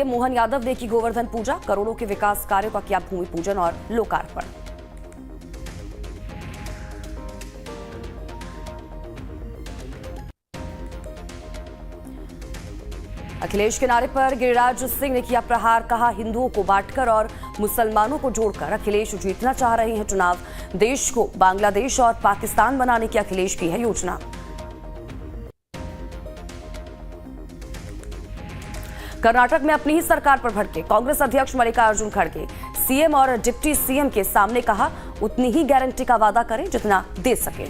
मोहन यादव ने की गोवर्धन पूजा, करोड़ों के विकास कार्यों का किया भूमि पूजन और लोकार्पण। अखिलेश के नारे पर गिरिराज सिंह ने किया प्रहार, कहा हिंदुओं को बांटकर और मुसलमानों को जोड़कर अखिलेश जीतना चाह रहे हैं चुनाव। देश को बांग्लादेश और पाकिस्तान बनाने की अखिलेश की है योजना। कर्नाटक में अपनी ही सरकार पर भड़के कांग्रेस अध्यक्ष मल्लिकार्जुन खड़गे, सीएम और डिप्टी सीएम के सामने कहा उतनी ही गारंटी का वादा करें जितना दे सके।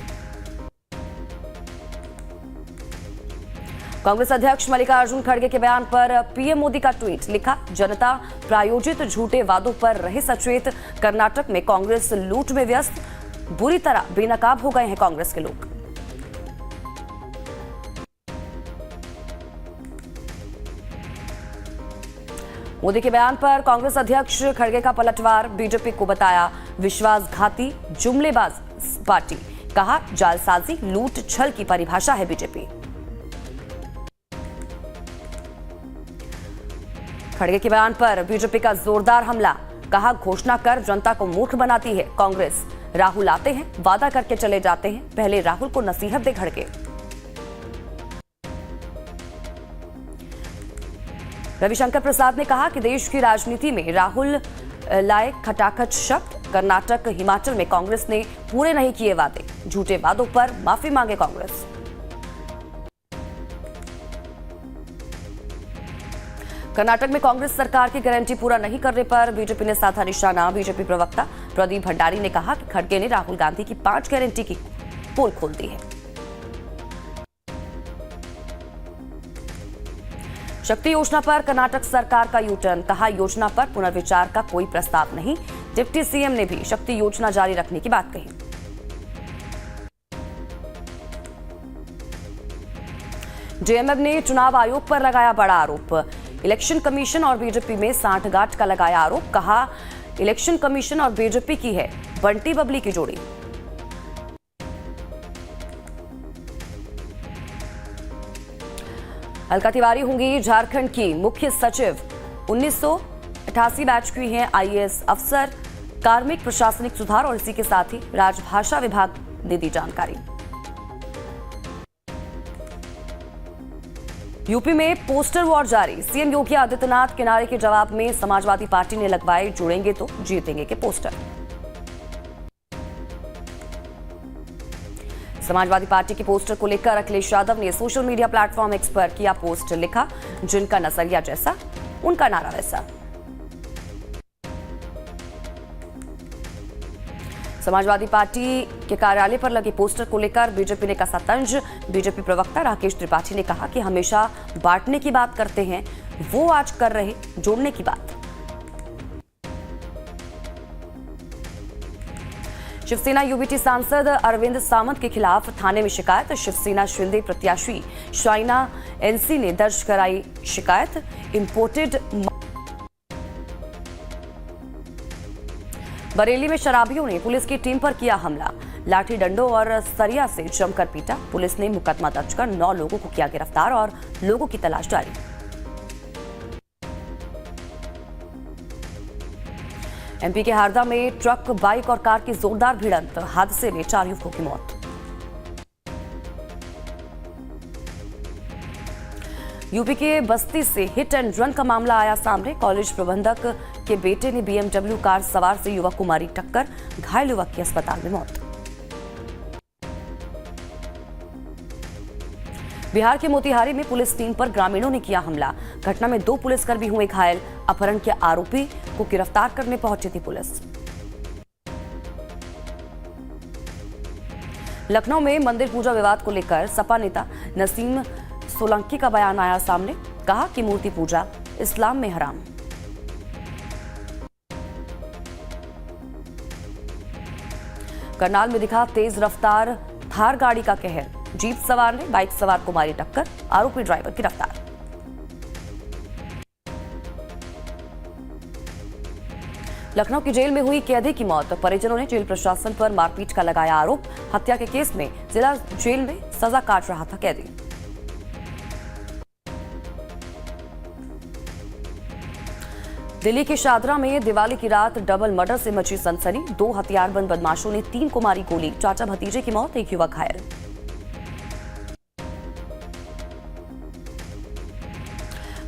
कांग्रेस अध्यक्ष मल्लिकार्जुन खड़गे के बयान पर पीएम मोदी का ट्वीट, लिखा जनता प्रायोजित झूठे वादों पर रहे सचेत। कर्नाटक में कांग्रेस लूट में व्यस्त, बुरी तरह बेनकाब हो गए हैं कांग्रेस के लोग। मोदी के बयान पर कांग्रेस अध्यक्ष खड़गे का पलटवार, बीजेपी को बताया विश्वासघाती जुमलेबाज पार्टी, कहा जालसाजी लूट छल की परिभाषा है बीजेपी। खड़गे के बयान पर बीजेपी का जोरदार हमला, कहा घोषणा कर जनता को मूर्ख बनाती है कांग्रेस। राहुल आते हैं वादा करके चले जाते हैं, पहले राहुल को नसीहत दे खड़गे। रविशंकर प्रसाद ने कहा कि देश की राजनीति में राहुल लाए खटाखट शब्द। कर्नाटक हिमाचल में कांग्रेस ने पूरे नहीं किए वादे, झूठे वादों पर माफी मांगे कांग्रेस। कर्नाटक में कांग्रेस सरकार की गारंटी पूरा नहीं करने पर बीजेपी ने साधा निशाना। बीजेपी प्रवक्ता प्रदीप भंडारी ने कहा कि खड़गे ने राहुल गांधी की 5 गारंटी की पोल खोल दी है। शक्ति योजना पर कर्नाटक सरकार का यूटर्न, कहा योजना पर पुनर्विचार का कोई प्रस्ताव नहीं। डिप्टी सीएम ने भी शक्ति योजना जारी रखने की बात कही। जेएमएम ने चुनाव आयोग पर लगाया बड़ा आरोप, इलेक्शन कमीशन और बीजेपी में सांठगांठ का लगाया आरोप। कहा इलेक्शन कमीशन और बीजेपी की है बंटी बबली की जोड़ी। अलका तिवारी होंगी झारखंड की मुख्य सचिव, 1988 बैच की हैं आईएएस अफसर। कार्मिक प्रशासनिक सुधार और इसी के साथ ही राजभाषा विभाग ने दी जानकारी। यूपी में पोस्टर वॉर जारी, सीएम योगी आदित्यनाथ के नारे के जवाब में समाजवादी पार्टी ने लगवाए जुड़ेंगे तो जीतेंगे के पोस्टर। समाजवादी पार्टी के पोस्टर को लेकर अखिलेश यादव ने सोशल मीडिया प्लेटफॉर्म एक्स पर किया पोस्ट, लिखा जिनका नजरिया जैसा उनका नारा वैसा। समाजवादी पार्टी के कार्यालय पर लगे पोस्टर को लेकर बीजेपी ने कसा तंज। बीजेपी प्रवक्ता राकेश त्रिपाठी ने कहा कि हमेशा बांटने की बात करते हैं, वो आज कर रहे जोड़ने की बात। शिवसेना यूबीटी सांसद अरविंद सावंत के खिलाफ थाने में शिकायत, शिवसेना शिंदे प्रत्याशी शाइना एनसी ने दर्ज कराई शिकायत। इंपोर्टेड बरेली में शराबियों ने पुलिस की टीम पर किया हमला, लाठी डंडों और सरिया से जमकर पीटा। पुलिस ने मुकदमा दर्ज कर 9 लोगों को किया गिरफ्तार और लोगों की तलाश जारी। एमपी के हरदा में ट्रक, बाइक और कार की जोरदार भिड़ंत, हादसे में 4 युवकों की मौत। यूपी के बस्ती से हिट एंड रन का मामला आया सामने। कॉलेज प्रबंधक के बेटे ने बीएमडब्ल्यू कार सवार से युवक को मारी टक्कर, घायल युवक की अस्पताल में मौत। बिहार के मोतिहारी में पुलिस टीम पर ग्रामीणों ने किया हमला, घटना में 2 पुलिसकर्मी हुए घायल। अपहरण के आरोपी को गिरफ्तार करने पहुंची थी पुलिस। लखनऊ में मंदिर पूजा विवाद को लेकर सपा नेता नसीम सोलंकी का बयान आया सामने, कहा कि मूर्ति पूजा इस्लाम में हराम। करनाल में दिखा तेज रफ्तार थार गाड़ी का कहर, जीप सवार ने बाइक सवार को मारी टक्कर, आरोपी ड्राइवर गिरफ्तार। लखनऊ की जेल में हुई कैदी की मौत, परिजनों ने जेल प्रशासन पर मारपीट का लगाया आरोप। हत्या के केस में जिला जेल में सजा काट रहा था कैदी। दिल्ली के शादरा में दिवाली की रात डबल मर्डर से मची सनसनी। 2 हथियारबंद बदमाशों ने 3 को मारी गोली। चाचा भतीजे की मौत, एक युवक घायल।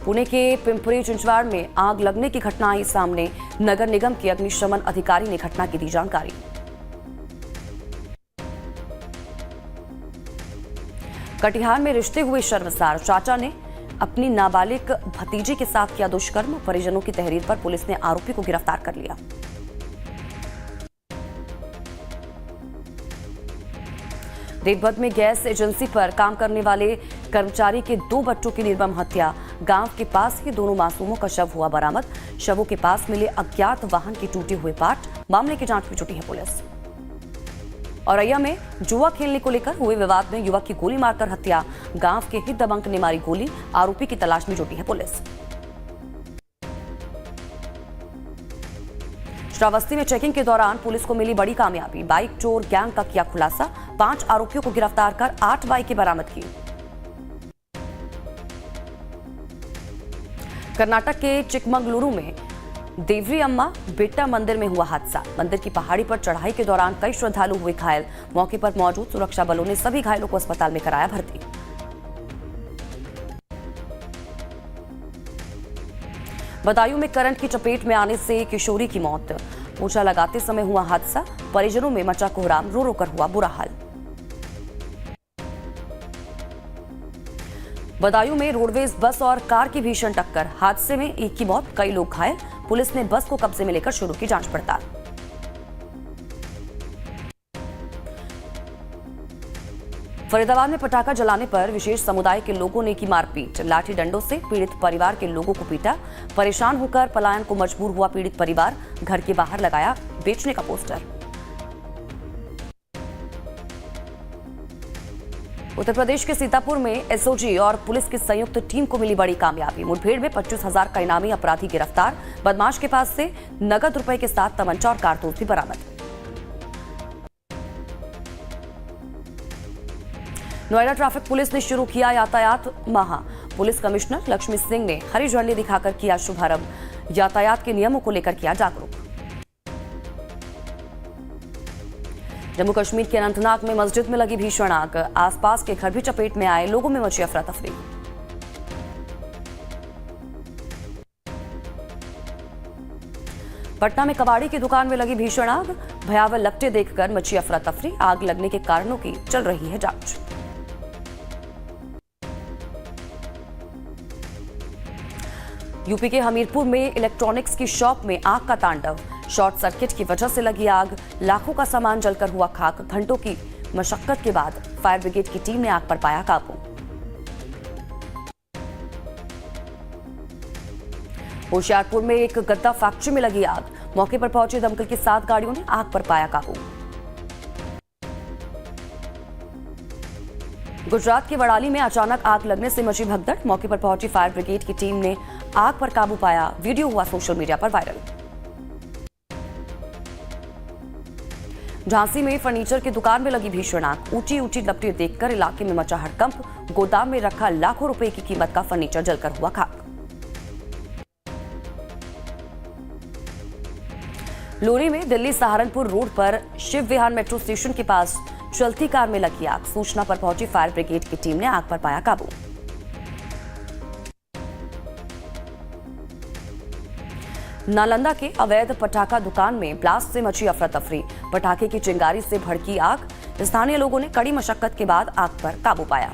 पुणे के पिंपरी चिंचवाड़ में आग लगने की घटना आई सामने। नगर निगम के अग्निशमन अधिकारी ने घटना की दी जानकारी। कटिहार में रिश्ते हुए शर्मसार। चाचा ने अपनी नाबालिग भतीजे के साथ किया दुष्कर्म। परिजनों की तहरीर पर पुलिस ने आरोपी को गिरफ्तार कर लिया। देवबंद में गैस एजेंसी पर काम करने वाले कर्मचारी के 2 बच्चों की निर्मम हत्या। गांव के पास ही दोनों मासूमों का शव हुआ बरामद। शवों के पास मिले अज्ञात वाहन के टूटे हुए पार्ट। मामले की जांच में जुटी है पुलिस। औरैया में जुआ खेलने को लेकर हुए विवाद में युवक की गोली मारकर हत्या। गांव के ही दबंग ने मारी गोली। आरोपी की तलाश में जुटी है पुलिस। श्रावस्ती में चेकिंग के दौरान पुलिस को मिली बड़ी कामयाबी। बाइक चोर गैंग का किया खुलासा। 5 आरोपियों को गिरफ्तार कर 8 बाइकें बरामद की। कर्नाटक के चिकमंगलुरु में देवरी अम्मा बेट्टा मंदिर में हुआ हादसा। मंदिर की पहाड़ी पर चढ़ाई के दौरान कई श्रद्धालु हुए घायल। मौके पर मौजूद सुरक्षा बलों ने सभी घायलों को अस्पताल में कराया भर्ती। बदायूं में करंट की चपेट में आने से किशोरी की मौत। पोछा लगाते समय हुआ हादसा। परिजनों में मचा कोहराम, रो रो कर हुआ बुरा हाल। बदायूं में रोडवेज बस और कार की भीषण टक्कर। हादसे में एक की मौत, कई लोग घायल। पुलिस ने बस को कब्जे में लेकर शुरू की जांच पड़ताल। फरीदाबाद में पटाखा जलाने पर विशेष समुदाय के लोगों ने की मारपीट। लाठी डंडों से पीड़ित परिवार के लोगों को पीटा। परेशान होकर पलायन को मजबूर हुआ पीड़ित परिवार। घर के बाहर लगाया बेचने का पोस्टर। उत्तर प्रदेश के सीतापुर में एसओजी और पुलिस की संयुक्त टीम को मिली बड़ी कामयाबी। मुठभेड़ में 25,000 का इनामी अपराधी गिरफ्तार। बदमाश के पास से नगद रुपए के साथ तमंचा और कारतूस भी बरामद। नोएडा ट्रैफिक पुलिस ने शुरू किया यातायात माह। पुलिस कमिश्नर लक्ष्मी सिंह ने हरी झंडी दिखाकर किया शुभारंभ। यातायात के नियमों को लेकर किया जागरूक। जम्मू कश्मीर के अनंतनाग में मस्जिद में लगी भीषण आग। आसपास के घर भी चपेट में आए। लोगों में मची अफरा तफरी। पटना में कबाड़ी की दुकान में लगी भीषण आग। भयावह लपटें देखकर मची अफरा तफरी। आग लगने के कारणों की चल रही है जांच। यूपी के हमीरपुर में इलेक्ट्रॉनिक्स की शॉप में आग का तांडव। शॉर्ट सर्किट की वजह से लगी आग। लाखों का सामान जलकर हुआ खाक। घंटों की मशक्कत के बाद फायर ब्रिगेड की टीम ने आग पर पाया काबू। होशियारपुर में एक गद्दा फैक्ट्री में लगी आग। मौके पर पहुंचे दमकल की 7 गाड़ियों ने आग पर पाया काबू। गुजरात के वडाली में अचानक आग लगने से मची भगदड़। मौके पर पहुंची फायर ब्रिगेड की टीम ने आग पर काबू पाया। वीडियो हुआ सोशल मीडिया पर वायरल। झांसी में फर्नीचर की दुकान में लगी भीषण आग। ऊंची ऊंची लपटें देखकर इलाके में मचा हड़कंप। गोदाम में रखा लाखों रुपए की कीमत का फर्नीचर जलकर हुआ खाक। लोरी में दिल्ली सहारनपुर रोड पर शिव विहार मेट्रो स्टेशन के पास चलती कार में लगी आग। सूचना पर पहुंची फायर ब्रिगेड की टीम ने आग पर पाया काबू। नालंदा के अवैध पटाखा दुकान में ब्लास्ट से मची अफरा तफरी। पटाखे की चिंगारी से भड़की आग। स्थानीय लोगों ने कड़ी मशक्कत के बाद आग पर काबू पाया।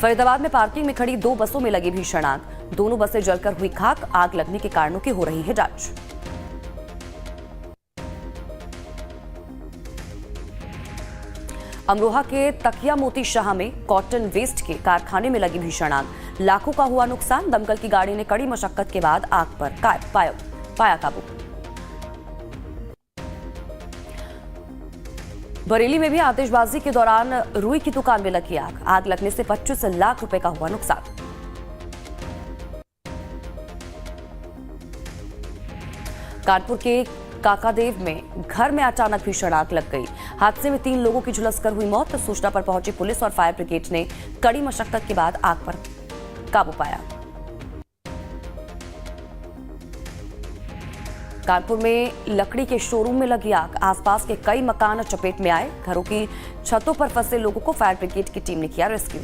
फरीदाबाद में पार्किंग में खड़ी 2 बसों में लगी भीषण आग। दोनों बसें जलकर हुई खाक। आग लगने के कारणों की हो रही है जांच। अमरोहा के तकिया मोती शाह में कॉटन वेस्ट के कारखाने में लगी भीषण आग। लाखों का हुआ नुकसान। दमकल की गाड़ी ने कड़ी मशक्कत के बाद आग पर पाया काबू। बरेली में भी आतिशबाजी के दौरान रुई की दुकान में लगी आग। आग लगने से 25 लाख रुपए का हुआ नुकसान। कानपुर के काकादेव में घर में अचानक भीषण आग लग गई। हादसे में 3 लोगों की झुलसकर हुई मौत। सूचना पर पहुंची पुलिस और फायर ब्रिगेड ने कड़ी मशक्कत के बाद आग पर काबू पाया। कानपुर में लकड़ी के शोरूम में लगी आग, आसपास के कई मकान चपेट में आए। घरों की छतों पर फंसे लोगों को फायर ब्रिगेड की टीम ने किया रेस्क्यू।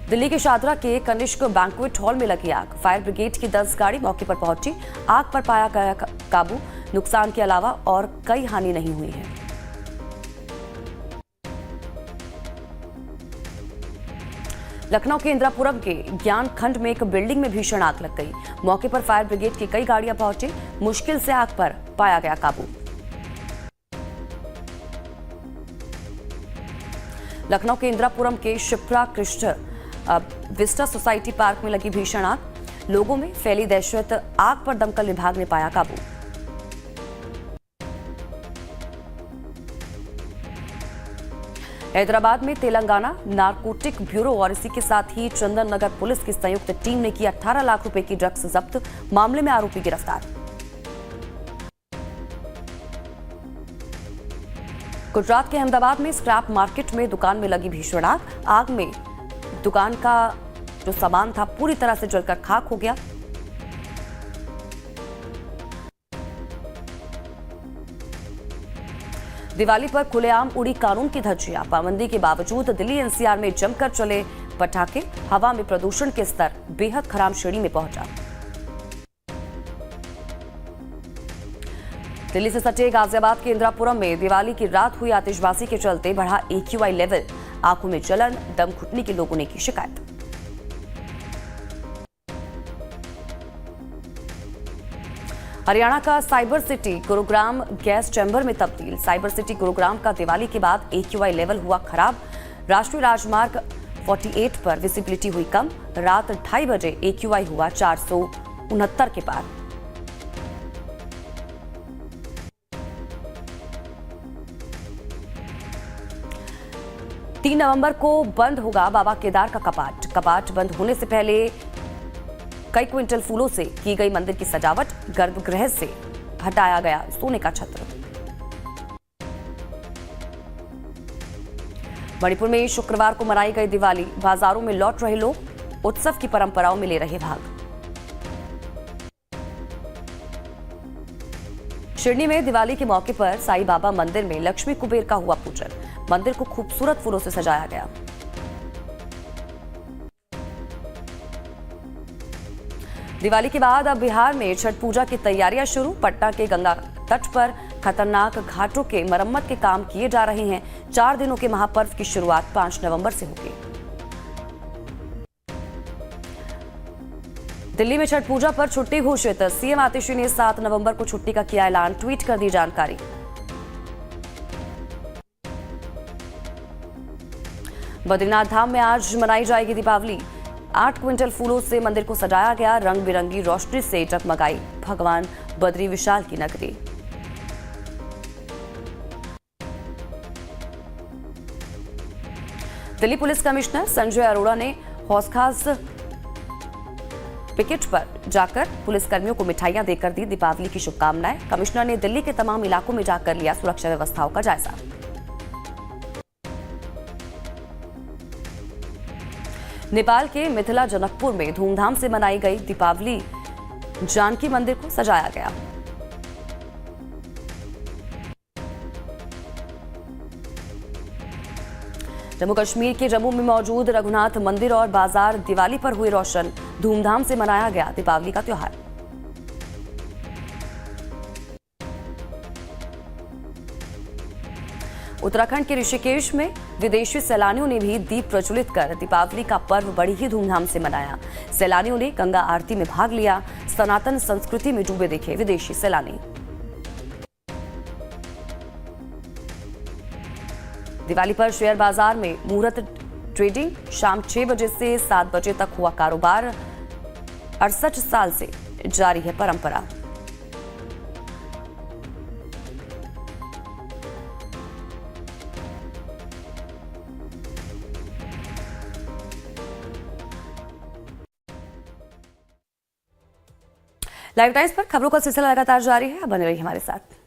दिल्ली के शादरा के कनिष्क बैंक्वेट हॉल में लगी आग, फायर ब्रिगेड की 10 गाड़ी मौके पर पहुंची। आग पर पाया गया काबू। नुकसान के अलावा और कई हानि नहीं हुई है। लखनऊ के इंदिरापुरम के ज्ञान खंड में एक बिल्डिंग में भीषण आग लग गई। मौके पर फायर ब्रिगेड की कई गाड़ियां पहुंची। मुश्किल से आग पर पाया गया काबू। लखनऊ के इंदिरापुरम के Shipra Krishna Vista society park में लगी भीषण आग, लोगों में फैली दहशत। आग पर दमकल विभाग ने पाया काबू। हैदराबाद में तेलंगाना नारकोटिक ब्यूरो और इसी के साथ ही चंदन नगर पुलिस की संयुक्त टीम ने की 18 लाख रुपए की ड्रग्स जब्त, मामले में आरोपी गिरफ्तार। गुजरात के अहमदाबाद में स्क्रैप मार्केट में दुकान में लगी भीषण आग। आग में दुकान का जो सामान था पूरी तरह से जलकर खाक हो गया। दिवाली पर खुलेआम उड़ी कानून की धज्जियां, पाबंदी के बावजूद दिल्ली एनसीआर में जमकर चले पटाखे। हवा में प्रदूषण के स्तर बेहद खराब श्रेणी में पहुंचा। दिल्ली से सटे गाजियाबाद के इंदिरापुरम में दिवाली की रात हुई आतिशबाजी के चलते बढ़ा AQI लेवल, आंखों में जलन, दम घुटने की लोगों ने की शिकायत। हरियाणा का cyber city Gurugram gas chamber में तब्दील। साइबर सिटी गुरुग्राम का दिवाली के बाद AQI लेवल हुआ खराब। राष्ट्रीय राजमार्ग 48 पर विजिबिलिटी हुई कम। रात 2:30 बजे AQI हुआ 469 के पार। तीन नवंबर को बंद होगा बाबा केदार का कपाट। कपाट बंद होने से पहले कई क्विंटल फूलों से की गई मंदिर की सजावट। गर्भगृह से हटाया गया सोने का छत्र। मणिपुर में शुक्रवार को मनाई गई दिवाली, बाजारों में लौट रहे लोग उत्सव की परंपराओं में ले रहे भाग। शिरडी में दिवाली के मौके पर साईं बाबा मंदिर में लक्ष्मी कुबेर का हुआ पूजन। मंदिर को खूबसूरत फूलों से सजाया गया। दिवाली के बाद अब बिहार में छठ पूजा की तैयारियां शुरू। पटना के गंगा तट पर खतरनाक घाटों के मरम्मत के काम किए जा रहे हैं। 4 दिनों के महापर्व की शुरुआत 5 नवंबर से होगी। दिल्ली में छठ पूजा पर छुट्टी घोषित। सीएम आतिशी ने 7 नवंबर को छुट्टी का किया ऐलान, ट्वीट कर दी जानकारी। बद्रीनाथ धाम में आज मनाई जाएगी दीपावली। 8 क्विंटल फूलों से मंदिर को सजाया गया। रंग बिरंगी रोशनी से जगमगाई भगवान बद्री विशाल की नगरी। दिल्ली पुलिस कमिश्नर संजय अरोड़ा ने हौसखास पिकेट पर जाकर पुलिसकर्मियों को मिठाइयां देकर दी दीपावली की शुभकामनाएं। कमिश्नर ने दिल्ली के तमाम इलाकों में जाकर लिया सुरक्षा व्यवस्थाओं का जायजा। नेपाल के मिथिला जनकपुर में धूमधाम से मनाई गई दीपावली। जानकी मंदिर को सजाया गया। जम्मू कश्मीर के जम्मू में मौजूद रघुनाथ मंदिर और बाजार दिवाली पर हुए रोशन। धूमधाम से मनाया गया दीपावली का त्योहार। उत्तराखंड के ऋषिकेश में विदेशी सैलानियों ने भी दीप प्रज्वलित कर दीपावली का पर्व बड़ी ही धूमधाम से मनाया। सैलानियों ने गंगा आरती में भाग लिया। सनातन संस्कृति में डूबे दिखे विदेशी सैलानी। दिवाली पर शेयर बाजार में मुहूर्त ट्रेडिंग। शाम 6 बजे से 7 बजे तक हुआ कारोबार। 68 साल से जारी है परंपरा। लाइव टाइम्स पर खबरों का सिलसिला लगातार जारी है। बने रहिए हमारे साथ।